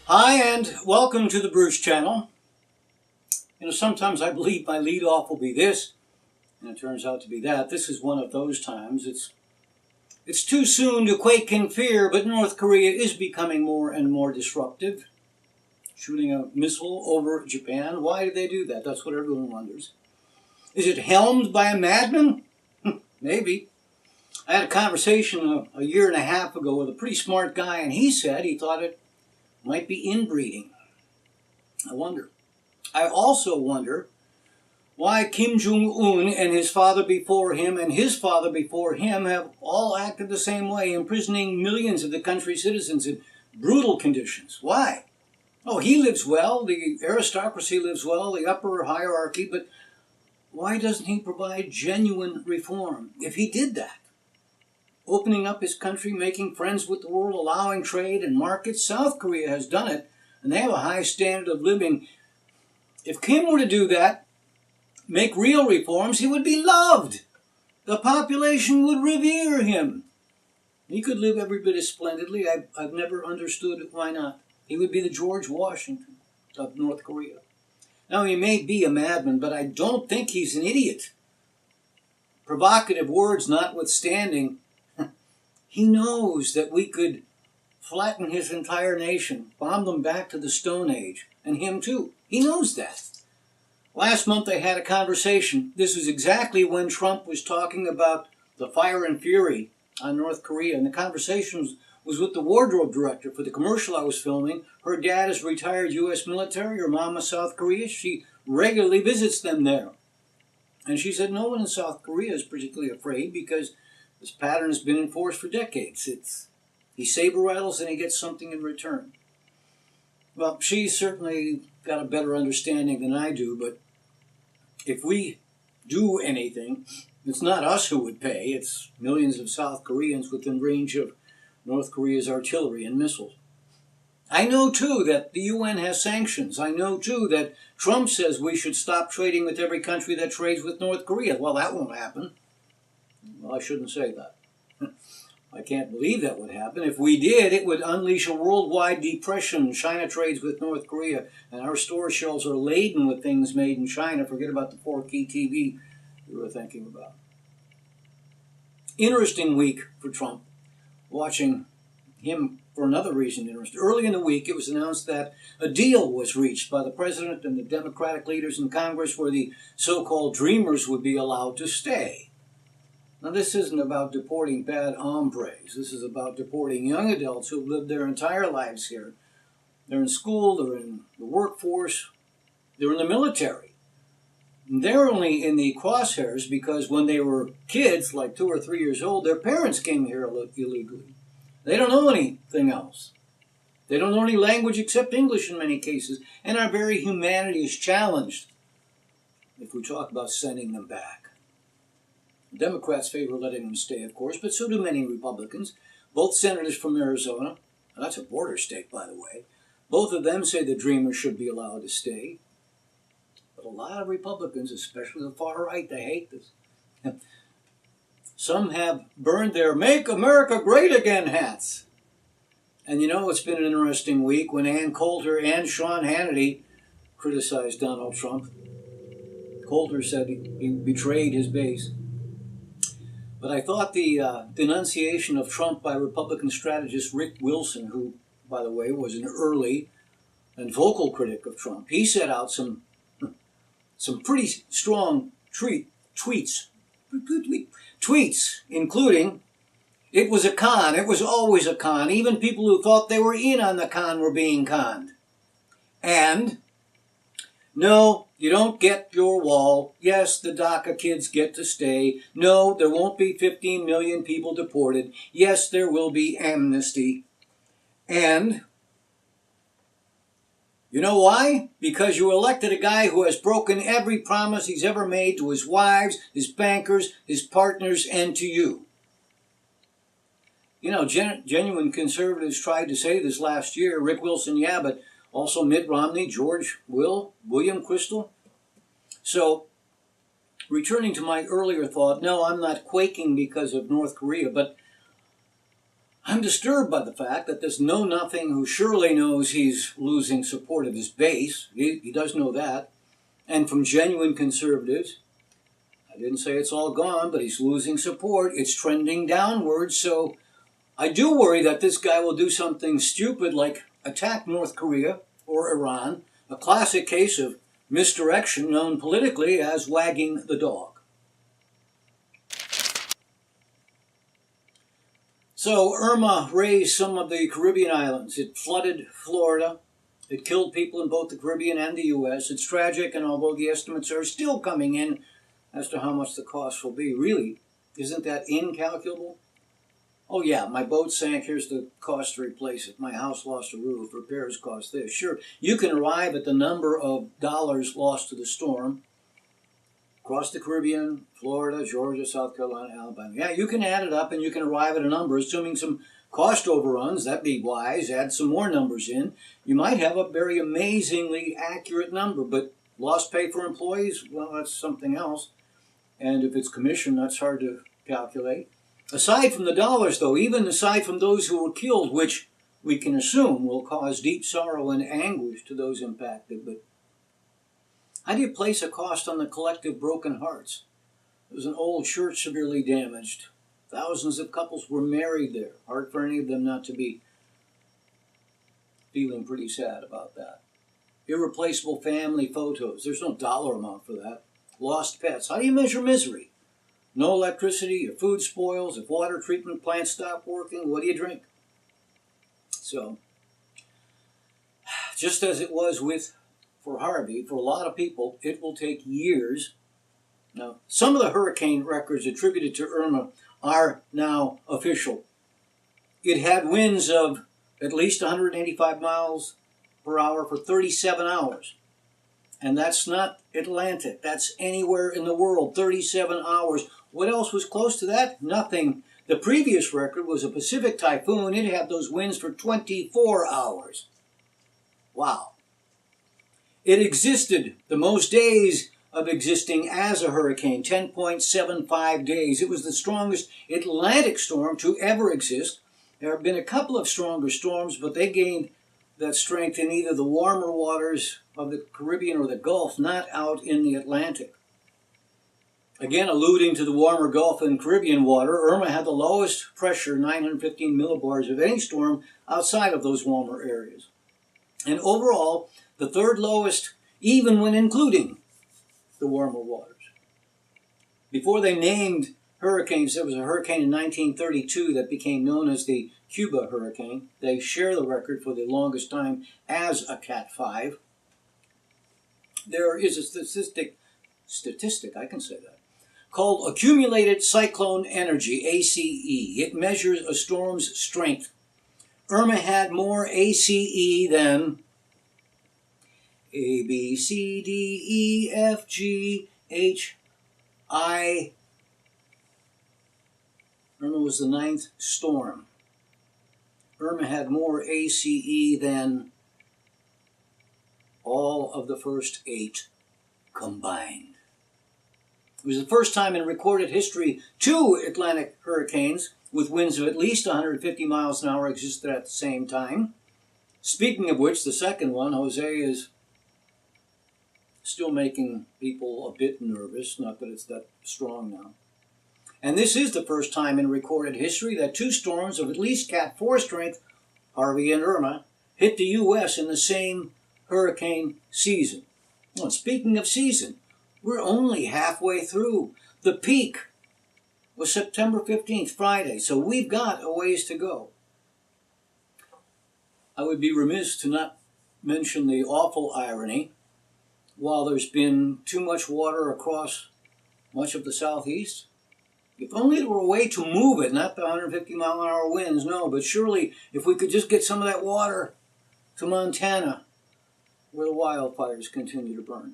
Hi, and welcome to the Bruce channel. Sometimes I believe my lead off will be this, and it turns out to be that. This is one of those times. It's too soon to quake in fear, but North Korea is becoming more and more disruptive. Shooting a missile over Japan. Why did they do that? That's what everyone wonders. Is it helmed by a madman? Maybe. I had a conversation a year and a half ago with a pretty smart guy, and he said he thought it might be inbreeding. I wonder. I also wonder why Kim Jong-un and his father before him and his father before him have all acted the same way, imprisoning millions of the country's citizens in brutal conditions. Why? Oh, he lives well, the aristocracy lives well, the upper hierarchy, but why doesn't he provide genuine reform? If he did that, opening up his country, making friends with the world, allowing trade and markets. South Korea has done it, and they have a high standard of living. If Kim were to do that, make real reforms, he would be loved. The population would revere him. He could live every bit as splendidly. I've never understood why not. He would be the George Washington of North Korea. Now, he may be a madman, but I don't think he's an idiot. Provocative words notwithstanding, he knows that we could flatten his entire nation, bomb them back to the Stone Age, and him too. He knows that. Last month I had a conversation. This was exactly when Trump was talking about the fire and fury on North Korea, and the conversation was with the wardrobe director for the commercial I was filming. Her dad is retired U.S. military, her mom is South Korea. She regularly visits them there. And she said no one in South Korea is particularly afraid because this pattern has been enforced for decades. He saber rattles and he gets something in return. Well, she's certainly got a better understanding than I do, but if we do anything, it's not us who would pay. It's millions of South Koreans within range of North Korea's artillery and missiles. I know, too, that the UN has sanctions. I know, too, that Trump says we should stop trading with every country that trades with North Korea. Well, that won't happen. Well, I shouldn't say that. I can't believe that would happen. If we did, it would unleash a worldwide depression. China trades with North Korea, and our store shelves are laden with things made in China. Forget about the 4K TV we were thinking about. Interesting week for Trump. Watching him for another reason interesting. Early in the week, it was announced that a deal was reached by the president and the Democratic leaders in Congress where the so-called Dreamers would be allowed to stay. Now, this isn't about deporting bad hombres. This is about deporting young adults who have lived their entire lives here. They're in school, they're in the workforce, they're in the military. And they're only in the crosshairs because when they were kids, like 2 or 3 years old, their parents came here illegally. They don't know anything else. They don't know any language except English in many cases. And our very humanity is challenged if we talk about sending them back. The Democrats favor letting them stay, of course, but so do many Republicans. Both senators from Arizona, and that's a border state, by the way, both of them say the Dreamers should be allowed to stay. But a lot of Republicans, especially the far right, they hate this. Some have burned their Make America Great Again hats. And it's been an interesting week when Ann Coulter and Sean Hannity criticized Donald Trump. Coulter said he betrayed his base. But I thought the denunciation of Trump by Republican strategist Rick Wilson, who, by the way, was an early and vocal critic of Trump, he set out some pretty strong tweets, including, it was a con, it was always a con, even people who thought they were in on the con were being conned. And, no, you don't get your wall. Yes, the DACA kids get to stay. No, there won't be 15 million people deported. Yes, there will be amnesty. And you know why? Because you elected a guy who has broken every promise he's ever made to his wives, his bankers, his partners, and to you. Genuine conservatives tried to say this last year. Rick Wilson, yeah, but also Mitt Romney, William Kristol. So, returning to my earlier thought, no, I'm not quaking because of North Korea, but I'm I'm disturbed by the fact that this know-nothing who surely knows he's losing support of his base, he does know that, and from genuine conservatives, I didn't say it's all gone, but he's losing support. It's trending downwards, so I do worry that this guy will do something stupid like attack North Korea or Iran, a classic case of misdirection known politically as wagging the dog. So Irma razed some of the Caribbean islands. It flooded Florida. It killed people in both the Caribbean and the U.S. It's tragic, and although the estimates are still coming in as to how much the cost will be, really, isn't that incalculable? Oh yeah, my boat sank, here's the cost to replace it. My house lost a roof, repairs cost this. Sure, you can arrive at the number of dollars lost to the storm across the Caribbean, Florida, Georgia, South Carolina, Alabama. Yeah, you can add it up and you can arrive at a number, assuming some cost overruns. That'd be wise. Add some more numbers in. You might have a very amazingly accurate number, but lost pay for employees, well, that's something else. And if it's commission, that's hard to calculate. Aside from the dollars, though, even aside from those who were killed, which we can assume will cause deep sorrow and anguish to those impacted, but how do you place a cost on the collective broken hearts? There was an old church severely damaged. Thousands of couples were married there. Hard for any of them not to be feeling pretty sad about that. Irreplaceable family photos. There's no dollar amount for that. Lost pets. How do you measure misery? No electricity, your food spoils, if water treatment plants stop working, what do you drink? So, just as it was for Harvey, for a lot of people, it will take years. Now, some of the hurricane records attributed to Irma are now official. It had winds of at least 185 miles per hour for 37 hours. And that's not Atlantic. That's anywhere in the world, 37 hours. What else was close to that? Nothing. The previous record was a Pacific typhoon. It had those winds for 24 hours. Wow. It existed the most days of existing as a hurricane, 10.75 days. It was the strongest Atlantic storm to ever exist. There have been a couple of stronger storms, but they gained that strength in either the warmer waters of the Caribbean or the Gulf, not out in the Atlantic. Again, alluding to the warmer Gulf and Caribbean water, Irma had the lowest pressure, 915 millibars, of any storm outside of those warmer areas. And overall, the third lowest, even when including the warmer waters. Before they named hurricanes, there was a hurricane in 1932 that became known as the Cuba hurricane. They share the record for the longest time as a Cat 5. There is a statistic, I can say that, called Accumulated Cyclone Energy, ACE. It measures a storm's strength. Irma had more ACE than A, B, C, D, E, F, G, H, I. Irma was the 9th storm. Irma had more ACE than all of the first 8 combined. It was the first time in recorded history 2 Atlantic hurricanes with winds of at least 150 miles an hour existed at the same time. Speaking of which, the second one, Jose, is still making people a bit nervous, not that it's that strong now. And this is the first time in recorded history that 2 storms of at least Cat 4 strength, Harvey and Irma, hit the U.S. in the same hurricane season. Well, speaking of season, we're only halfway through. The peak was September 15th, Friday, so we've got a ways to go. I would be remiss to not mention the awful irony. While there's been too much water across much of the southeast, if only there were a way to move it, not the 150 mile an hour winds, no, but surely if we could just get some of that water to Montana, where the wildfires continue to burn.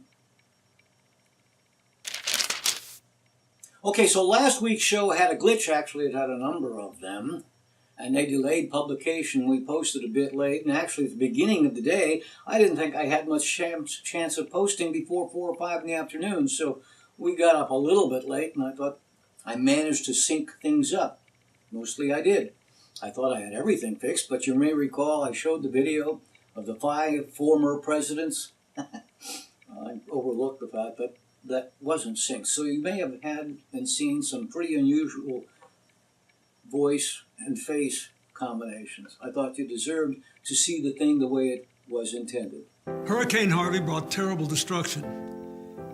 Okay, so last week's show had a glitch. Actually, it had a number of them, and they delayed publication. We posted a bit late, and actually at the beginning of the day, I didn't think I had much chance of posting before 4 or 5 in the afternoon, so we got up a little bit late, and I thought I managed to sync things up. Mostly I did. I thought I had everything fixed, but you may recall I showed the video of the 5 former presidents. I overlooked the fact that that wasn't synced. So you may have had and seen some pretty unusual voice and face combinations. I thought you deserved to see the thing the way it was intended. Hurricane Harvey brought terrible destruction,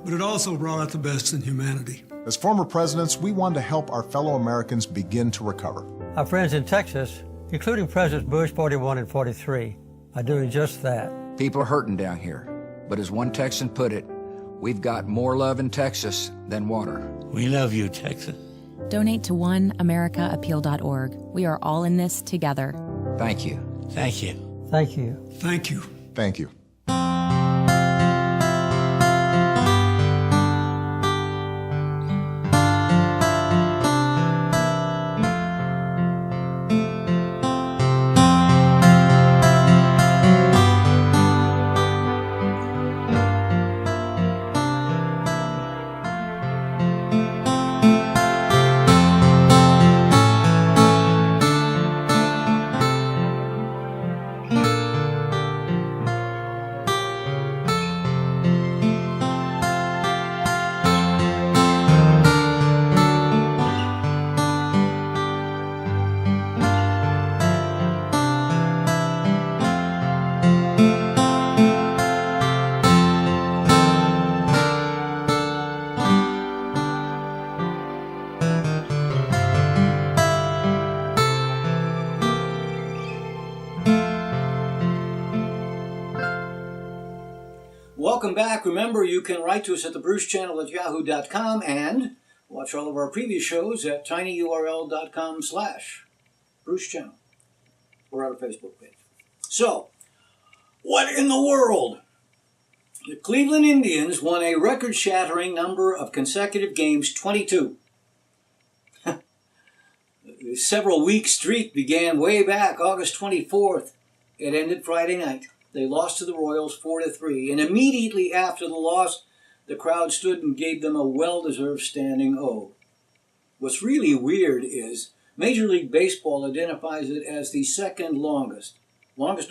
but it also brought out the best in humanity. As former presidents, we wanted to help our fellow Americans begin to recover. Our friends in Texas, including Presidents Bush 41 and 43, are doing just that. People are hurting down here, but as one Texan put it, we've got more love in Texas than water. We love you, Texas. Donate to oneamericaappeal.org. We are all in this together. Thank you. Thank you. Thank you. Thank you. Thank you. Welcome back. Remember, you can write to us at thebrucechannel@yahoo.com and watch all of our previous shows at tinyurl.com/BruceChannel or our Facebook page. So, what in the world? The Cleveland Indians won a record-shattering number of consecutive games, 22. The several-week streak began way back August 24th. It ended Friday night. They lost to the Royals 4-3, and immediately after the loss, the crowd stood and gave them a well-deserved standing O. What's really weird is Major League Baseball identifies it as the second longest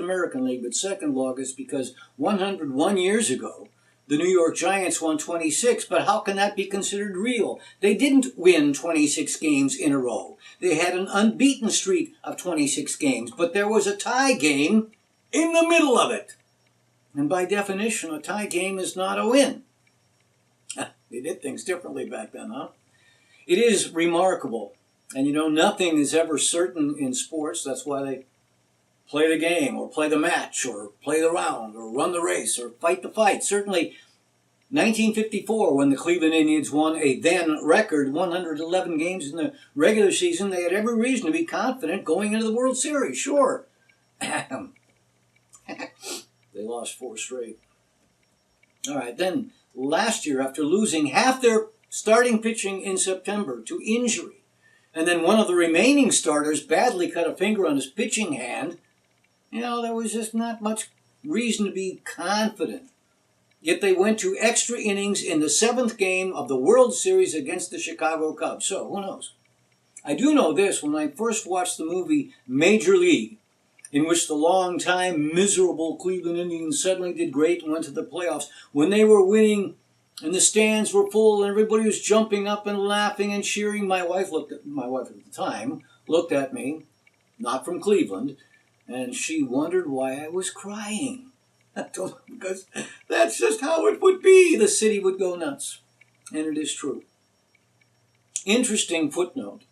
American League, but second longest because 101 years ago, the New York Giants won 26, but how can that be considered real? They didn't win 26 games in a row. They had an unbeaten streak of 26 games, but there was a tie game in the middle of it. And by definition, a tie game is not a win. They did things differently back then, huh? It is remarkable. And you know, nothing is ever certain in sports. That's why they play the game, or play the match, or play the round, or run the race, or fight the fight. Certainly, 1954, when the Cleveland Indians won a then record 111 games in the regular season, they had every reason to be confident going into the World Series, sure. They lost 4 straight. All right, then last year, after losing half their starting pitching in September to injury, and then one of the remaining starters badly cut a finger on his pitching hand, you know, there was just not much reason to be confident. Yet they went to extra innings in the 7th game of the World Series against the Chicago Cubs. So, who knows? I do know this: when I first watched the movie Major League, in which the long-time miserable Cleveland Indians suddenly did great and went to the playoffs, when they were winning and the stands were full and everybody was jumping up and laughing and cheering, my wife at the time looked at me, not from Cleveland, and she wondered why I was crying. I told her, because that's just how it would be. The city would go nuts. And it is true. Interesting footnote.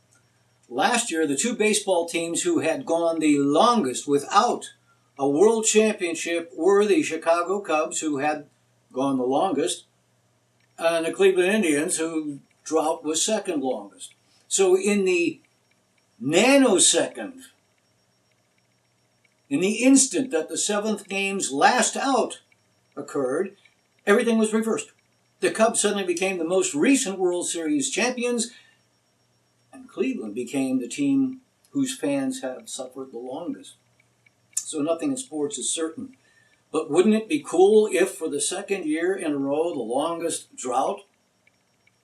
Last year, the 2 baseball teams who had gone the longest without a world championship were the Chicago Cubs, who had gone the longest, and the Cleveland Indians, whose drought was second longest. So in the nanosecond, in the instant that the 7th game's last out occurred, everything was reversed. The Cubs suddenly became the most recent World Series champions, and Cleveland became the team whose fans have suffered the longest. So nothing in sports is certain. But wouldn't it be cool if for the second year in a row the longest drought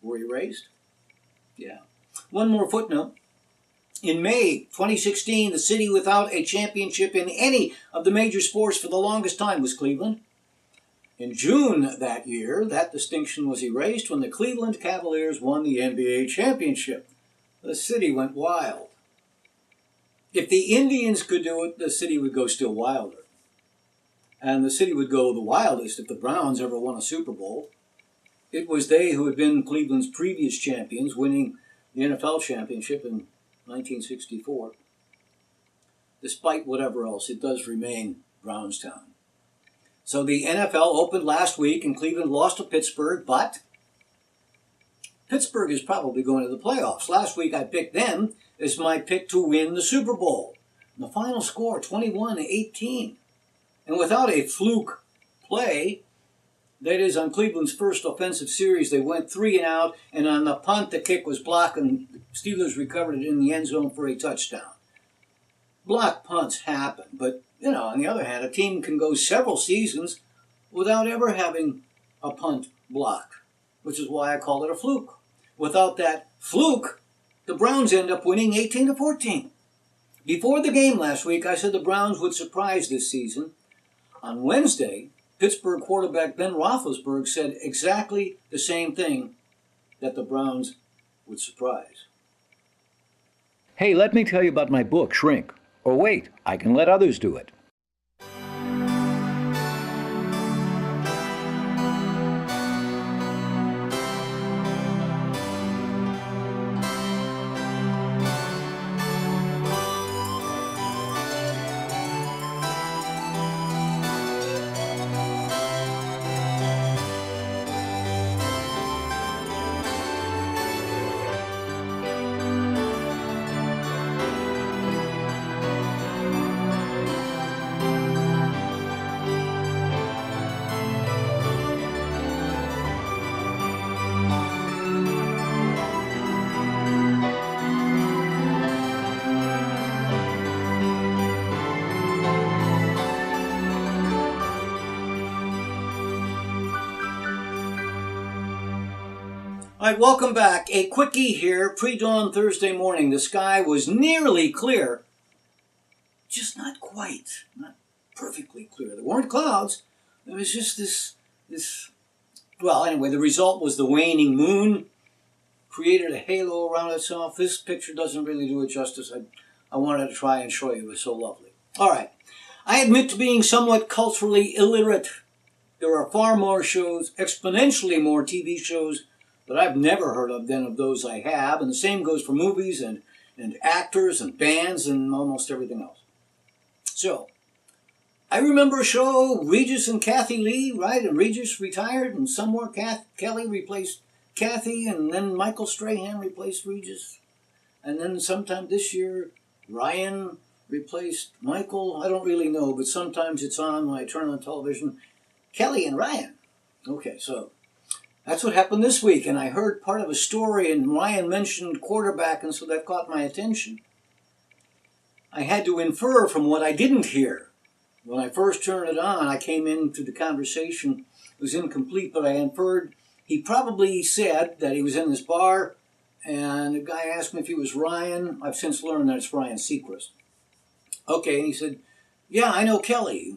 were erased? Yeah. One more footnote. In May 2016, the city without a championship in any of the major sports for the longest time was Cleveland. In June that year, that distinction was erased when the Cleveland Cavaliers won the NBA championship. The city went wild. If the Indians could do it, the city would go still wilder. And the city would go the wildest if the Browns ever won a Super Bowl. It was they who had been Cleveland's previous champions, winning the NFL championship in 1964. Despite whatever else, it does remain Brownstown. So the NFL opened last week and Cleveland lost to Pittsburgh, but Pittsburgh is probably going to the playoffs. Last week I picked them as my pick to win the Super Bowl. And the final score, 21-18. And without a fluke play, that is, on Cleveland's first offensive series, they went 3 and out, and on the punt, the kick was blocked, and the Steelers recovered it in the end zone for a touchdown. Blocked punts happen, but, on the other hand, a team can go several seasons without ever having a punt blocked, which is why I call it a fluke. Without that fluke, the Browns end up winning 18-14. Before the game last week, I said the Browns would surprise this season. On Wednesday, Pittsburgh quarterback Ben Roethlisberger said exactly the same thing, that the Browns would surprise. Hey, let me tell you about my book, Shrink. Or wait, I can let others do it. All right, welcome back. A quickie here, pre-dawn Thursday morning. The sky was nearly clear, just not quite, not perfectly clear. There weren't clouds. There was just this. Well, anyway, the result was the waning moon created a halo around itself. This picture doesn't really do it justice. I wanted to try and show you. It was so lovely. All right. I admit to being somewhat culturally illiterate. There are far more shows, exponentially more TV shows that I've never heard of than of those I have. And the same goes for movies and actors and bands and almost everything else. So, I remember a show, Regis and Kathy Lee, right? And Regis retired, and somewhere Kelly replaced Kathy, and then Michael Strahan replaced Regis. And then sometime this year, Ryan replaced Michael. I don't really know, but sometimes it's on when I turn on television. Kelly and Ryan. Okay, so that's what happened this week, and I heard part of a story, and Ryan mentioned quarterback, and so that caught my attention. I had to infer from what I didn't hear. When I first turned it on, I came into the conversation. It was incomplete, but I inferred he probably said that he was in this bar, and the guy asked me if he was Ryan. I've since learned that it's Ryan Seacrest. Okay, and he said, yeah, I know Kelly.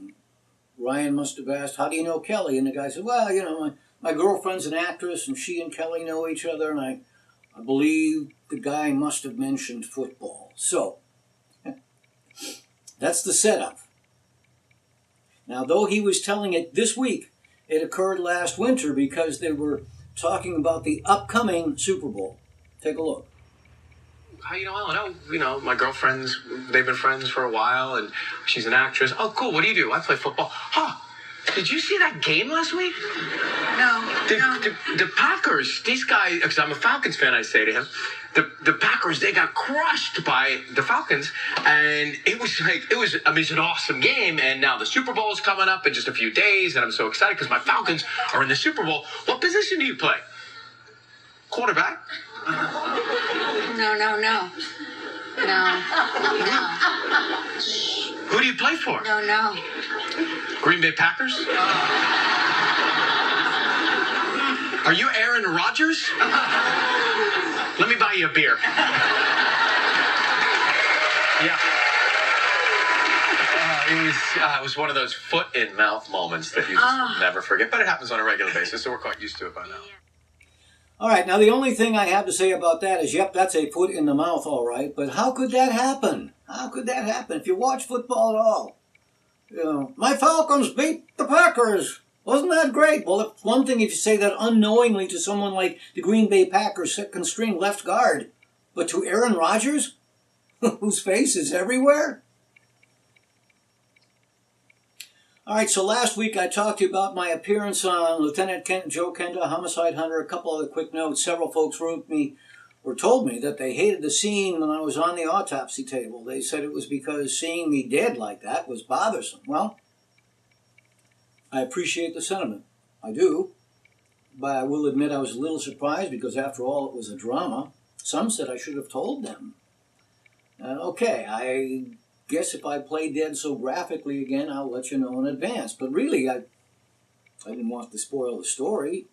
Ryan must have asked, how do you know Kelly? And the guy said, well, my girlfriend's an actress, and she and Kelly know each other, and I believe the guy must have mentioned football. So, that's the setup. Now, though he was telling it this week, it occurred last winter because they were talking about the upcoming Super Bowl. Take a look. I know, my girlfriend's, they've been friends for a while, and she's an actress. Oh, cool, what do? I play football. Huh, did you see that game last week? No. The Packers, these guys, because I'm a Falcons fan, I say to him, the Packers, they got crushed by the Falcons, and it's an awesome game, and now the Super Bowl is coming up in just a few days, and I'm so excited because my Falcons are in the Super Bowl. What position do you play? Quarterback? No. Who do you play for? No. Green Bay Packers? Are you Aaron Rodgers? Let me buy you a beer. it was one of those foot in mouth moments that you just never forget. But it happens on a regular basis, so we're quite used to it by now. All right, now the only thing I have to say about that is, yep, that's a foot in the mouth, all right. But how could that happen? How could that happen? If you watch football at all, you know, my Falcons beat the Packers. Wasn't that great? Well, it's one thing if you say that unknowingly to someone like the Green Bay Packers second string left guard, but to Aaron Rodgers, whose face is everywhere. All right, so last week I talked to you about my appearance on Lieutenant Joe Kenda, Homicide Hunter. A couple other quick notes. Several folks wrote me or told me that they hated the scene when I was on the autopsy table. They said it was because seeing me dead like that was bothersome. Well, I appreciate the sentiment. I do. But I will admit I was a little surprised because, after all, it was a drama. Some said I should have told them. Okay, I guess if I play dead so graphically again, I'll let you know in advance. But really, I didn't want to spoil the story.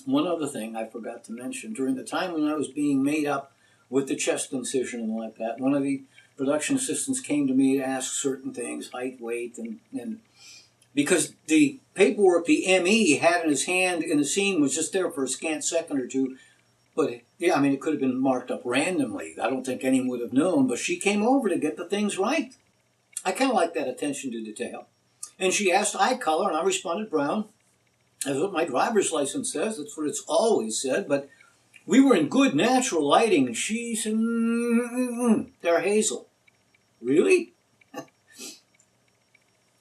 One other thing I forgot to mention. During the time when I was being made up with the chest incision and like that, one of the production assistants came to me to ask certain things, height, weight, and because the paperwork the ME had in his hand in the scene was just there for a scant second or two. But, yeah, I mean, it could have been marked up randomly. I don't think anyone would have known, but she came over to get the things right. I kind of like that attention to detail. And she asked eye color, and I responded brown. That's what my driver's license says. That's what it's always said. But we were in good natural lighting, and she said, they're hazel. Really?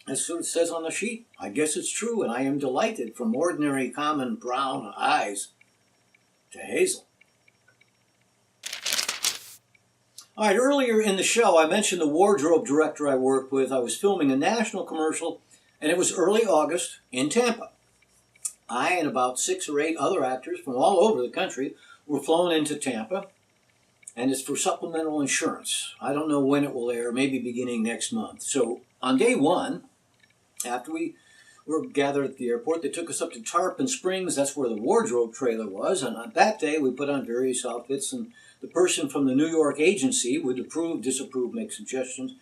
That's what it says on the sheet. I guess it's true, and I am delighted. From ordinary, common brown eyes to hazel. All right, earlier in the show, I mentioned the wardrobe director I worked with. I was filming a national commercial, and it was early August in Tampa. I and about 6 or 8 other actors from all over the country were flown into Tampa, and it's for supplemental insurance. I don't know when it will air, maybe beginning next month. So on day one, after we were gathered at the airport, they took us up to Tarpon Springs. That's where the wardrobe trailer was. And on that day, we put on various outfits. And the person from the New York agency would approve, disapprove, make suggestions.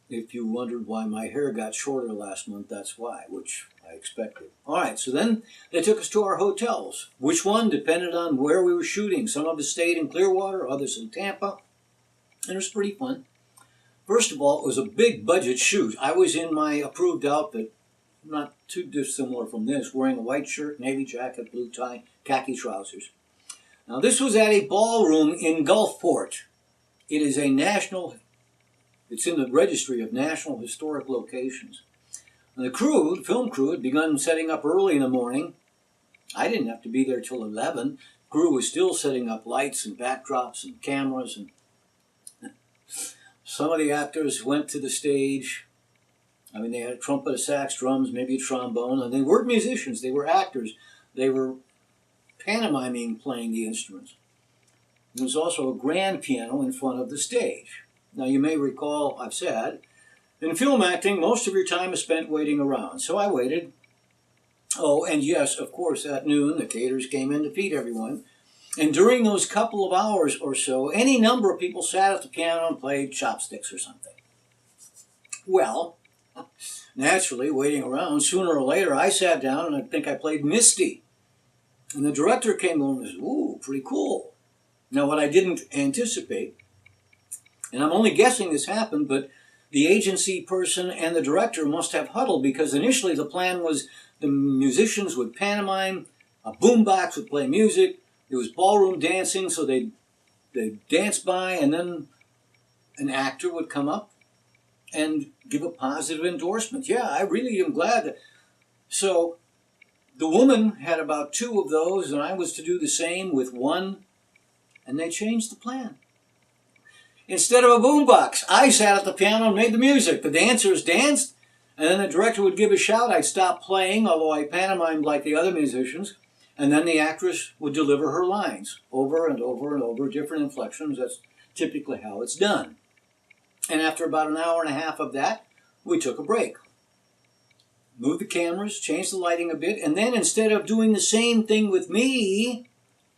If you wondered why my hair got shorter last month, that's why, which I expected. All right, so then they took us to our hotels. Which one depended on where we were shooting. Some of us stayed in Clearwater, others in Tampa. And it was pretty fun. First of all, it was a big budget shoot. I was in my approved outfit, not too dissimilar from this, wearing a white shirt, navy jacket, blue tie, khaki trousers. Now, this was at a ballroom in Gulfport. It is it's in the registry of National Historic Locations. And the film crew, had begun setting up early in the morning. I didn't have to be there till 11. The crew was still setting up lights and backdrops and cameras. And some of the actors went to the stage. I mean, they had a trumpet, a sax, drums, maybe a trombone, and they weren't musicians. They were actors. They were pantomiming, playing the instruments. There was also a grand piano in front of the stage. Now, you may recall I've said, in film acting, most of your time is spent waiting around. So I waited. Oh, and yes, of course, at noon, the caterers came in to feed everyone. And during those couple of hours or so, any number of people sat at the piano and played chopsticks or something. Well, naturally, waiting around, sooner or later, I sat down and I think I played Misty. And the director came over and said, ooh, pretty cool. Now, what I didn't anticipate, and I'm only guessing this happened, but the agency person and the director must have huddled, because initially the plan was the musicians would pantomime, a boombox would play music, there was ballroom dancing, so they'd dance by, and then an actor would come up and give a positive endorsement. Yeah, I really am glad that. So the woman had about 2 of those, and I was to do the same with 1, and they changed the plan. Instead of a boombox, I sat at the piano and made the music. The dancers danced, and then the director would give a shout. I'd stop playing, although I pantomimed like the other musicians, and then the actress would deliver her lines over and over and over, different inflections. That's typically how it's done. And after about an hour and a half of that, we took a break. Moved the cameras, changed the lighting a bit, and then instead of doing the same thing with me,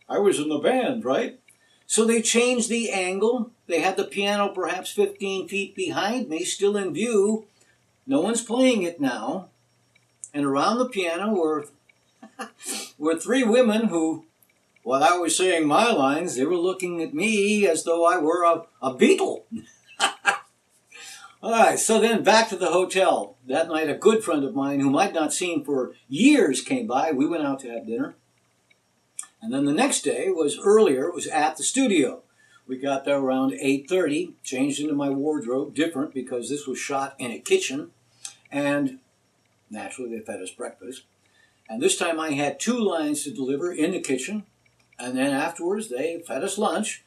I was in the band, right? So they changed the angle. They had the piano perhaps 15 feet behind me, still in view. No one's playing it now. And around the piano were three women who, while I was saying my lines, they were looking at me as though I were a Beatle. All right, so then back to the hotel. That night, a good friend of mine, whom I'd not seen for years, came by. We went out to have dinner. And then the next day was earlier. It was at the studio. We got there around 8:30, changed into my wardrobe, different because this was shot in a kitchen. And naturally, they fed us breakfast. And this time I had 2 lines to deliver in the kitchen. And then afterwards, they fed us lunch.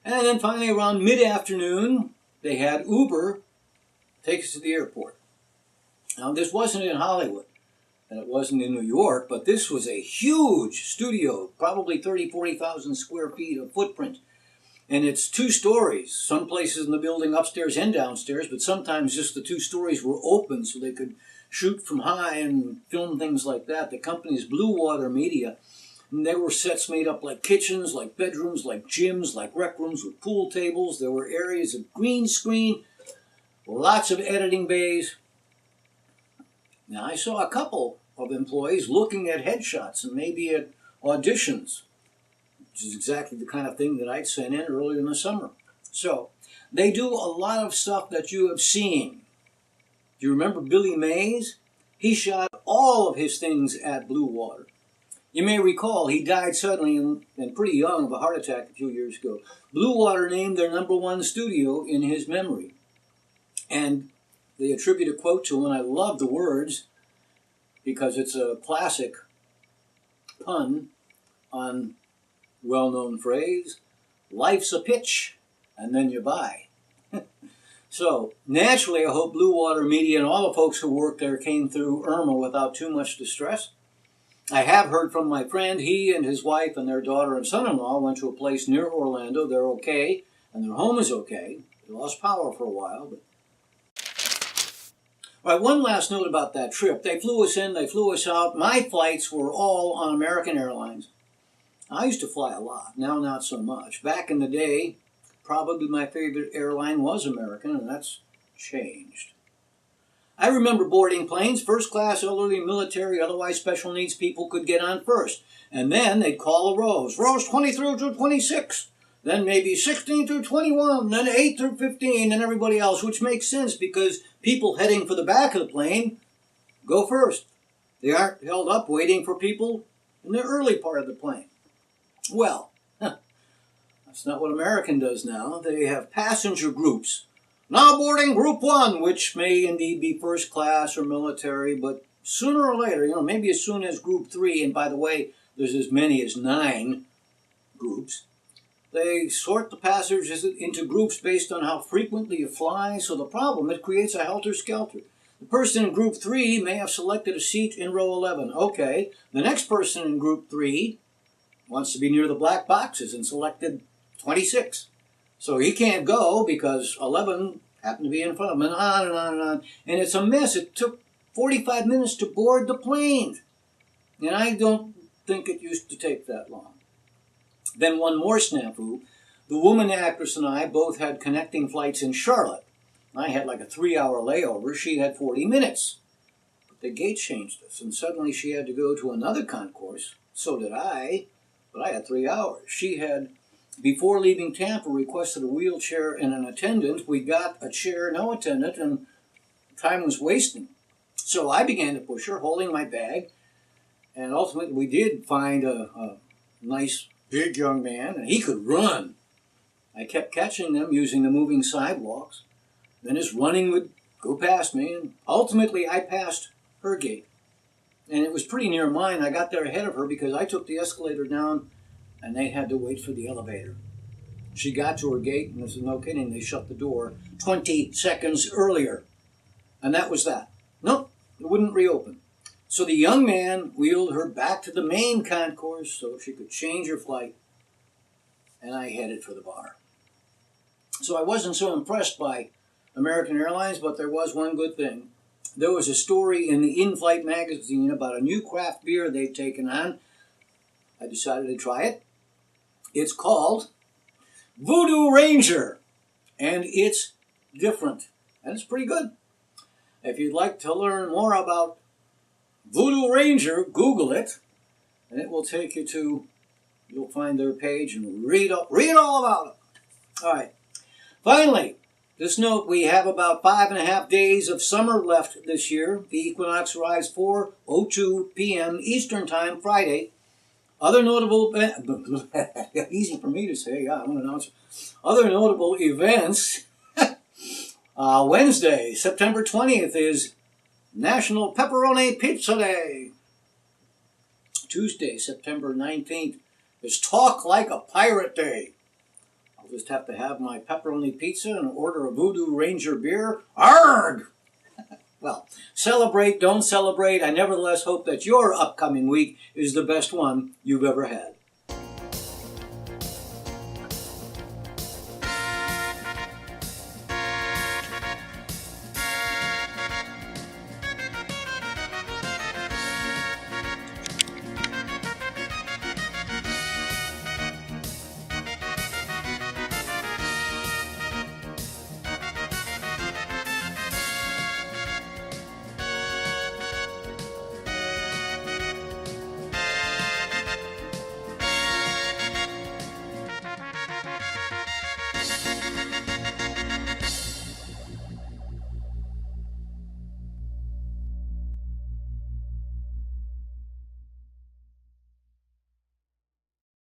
And then finally, around mid-afternoon, they had Uber take us to the airport. Now, this wasn't in Hollywood, and it wasn't in New York, but this was a huge studio, probably 40,000 square feet of footprint. And it's 2 stories, some places in the building upstairs and downstairs, but sometimes just the 2 stories were open so they could shoot from high and film things like that. The company's Blue Water Media. And there were sets made up like kitchens, like bedrooms, like gyms, like rec rooms with pool tables. There were areas of green screen, lots of editing bays. Now, I saw a couple of employees looking at headshots and maybe at auditions, which is exactly the kind of thing that I'd sent in earlier in the summer. So, they do a lot of stuff that you have seen. Do you remember Billy Mays? He shot all of his things at Blue Water. You may recall he died suddenly and pretty young of a heart attack a few years ago. Blue Water named their #1 studio in his memory. And they attribute a quote to him, and I love the words because it's a classic pun on well-known phrase, life's a pitch, and then you buy. So, naturally, I hope Blue Water Media and all the folks who work there came through Irma without too much distress. I have heard from my friend, he and his wife and their daughter and son-in-law went to a place near Orlando. They're okay, and their home is okay. They lost power for a while, but... All right, one last note about that trip. They flew us in, they flew us out. My flights were all on American Airlines. I used to fly a lot, now not so much. Back in the day, probably my favorite airline was American, and that's changed. I remember boarding planes, first class, elderly, military, otherwise special needs people could get on first. And then they'd call the rows 23 through 26, then maybe 16 through 21, then 8 through 15, and everybody else, which makes sense because people heading for the back of the plane go first. They aren't held up waiting for people in the early part of the plane. Well, that's not what American does now. They have passenger groups. Now boarding Group 1, which may indeed be first class or military, but sooner or later, maybe as soon as Group 3, and by the way, there's as many as 9 groups, they sort the passengers into groups based on how frequently you fly, so the problem, it creates a helter-skelter. The person in Group 3 may have selected a seat in row 11. Okay, the next person in Group 3 wants to be near the black boxes and selected 26. So he can't go because 11 happened to be in front of him, and on and on and on. And it's a mess. It took 45 minutes to board the plane. And I don't think it used to take that long. Then one more snafu. The woman actress and I both had connecting flights in Charlotte. I had like a 3-hour layover. She had 40 minutes. But the gate changed us, and suddenly she had to go to another concourse. So did I, but I had 3 hours. She had... Before leaving Tampa, requested a wheelchair and an attendant. We got a chair, no attendant, and time was wasting. So I began to push her, holding my bag, and ultimately we did find a nice, big young man, and he could run. I kept catching them using the moving sidewalks. Then his running would go past me, and ultimately I passed her gate. And it was pretty near mine. I got there ahead of her because I took the escalator down and they had to wait for the elevator. She got to her gate, and this is no kidding, they shut the door 20 seconds earlier. And that was that. Nope, it wouldn't reopen. So the young man wheeled her back to the main concourse so she could change her flight, and I headed for the bar. So I wasn't so impressed by American Airlines, but there was one good thing. There was a story in the in-flight magazine about a new craft beer they'd taken on. I decided to try it. It's called Voodoo Ranger, and it's different, and it's pretty good. If you'd like to learn more about Voodoo Ranger, Google it, and it will take you to, you'll find their page and read all about it. All right. Finally, this note, we have about 5.5 days of summer left this year. The equinox arrives 4:02 p.m. Eastern Time, Friday. Other notable, easy for me to say, yeah, I'm an announcer. Other notable events, Wednesday, September 20th is National Pepperoni Pizza Day. Tuesday, September 19th is Talk Like a Pirate Day. I'll just have to have my pepperoni pizza and order a Voodoo Ranger beer. Arrgh! Well, celebrate, don't celebrate. I nevertheless hope that your upcoming week is the best one you've ever had.